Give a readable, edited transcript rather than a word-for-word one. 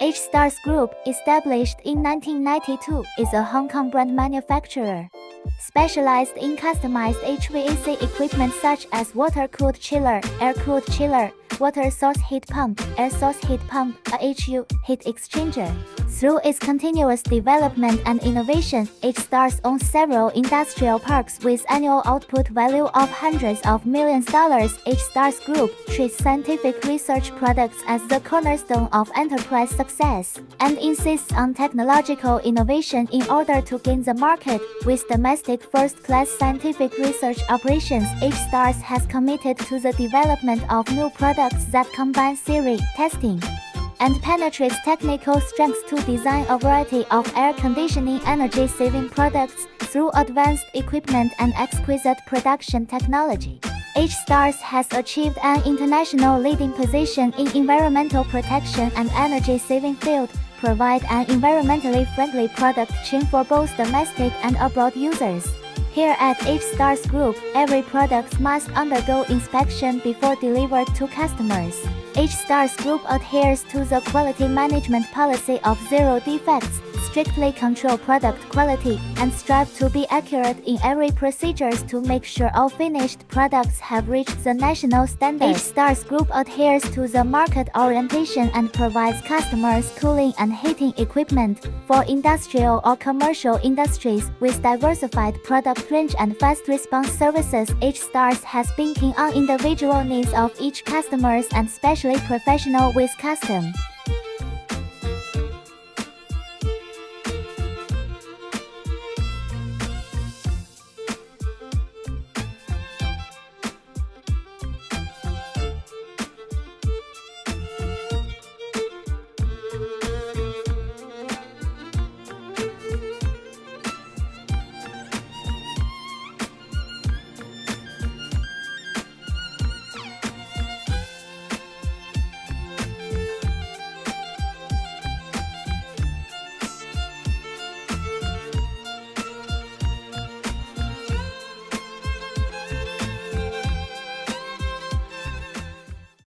H.Stars Group, established in 1992, is a Hong Kong brand manufacturer, specialized in customized HVAC equipment such as water-cooled chiller, air-cooled chiller, water source heat pump, air source heat pump, AHU, heat exchanger. Through its continuous development and innovation, H.Stars owns several industrial parks with annual output value of hundreds of millions dollars. H.Stars Group treats scientific research products as the cornerstone of enterprise success and insists on technological innovation in order to gain the market. With domestic first-class scientific research operations, H.Stars has committed to the development of new products that combine theory, testing, and penetrates technical strengths to design a variety of air conditioning energy-saving products through advanced equipment and exquisite production technology. H.Stars has achieved an international leading position in environmental protection and energy-saving field, provide an environmentally friendly product chain for both domestic and abroad users. Here at H.Stars Group, every product must undergo inspection before delivered to customers. H.Stars Group adheres to the quality management policy of zero defects, strictly control product quality, and strive to be accurate in every procedures to make sure all finished products have reached the national standards. H.Stars Group adheres to the market orientation and provides customers cooling and heating equipment for industrial or commercial industries with diversified product range and fast response services. H.Stars has been keen on individual needs of each customers and specially professional with custom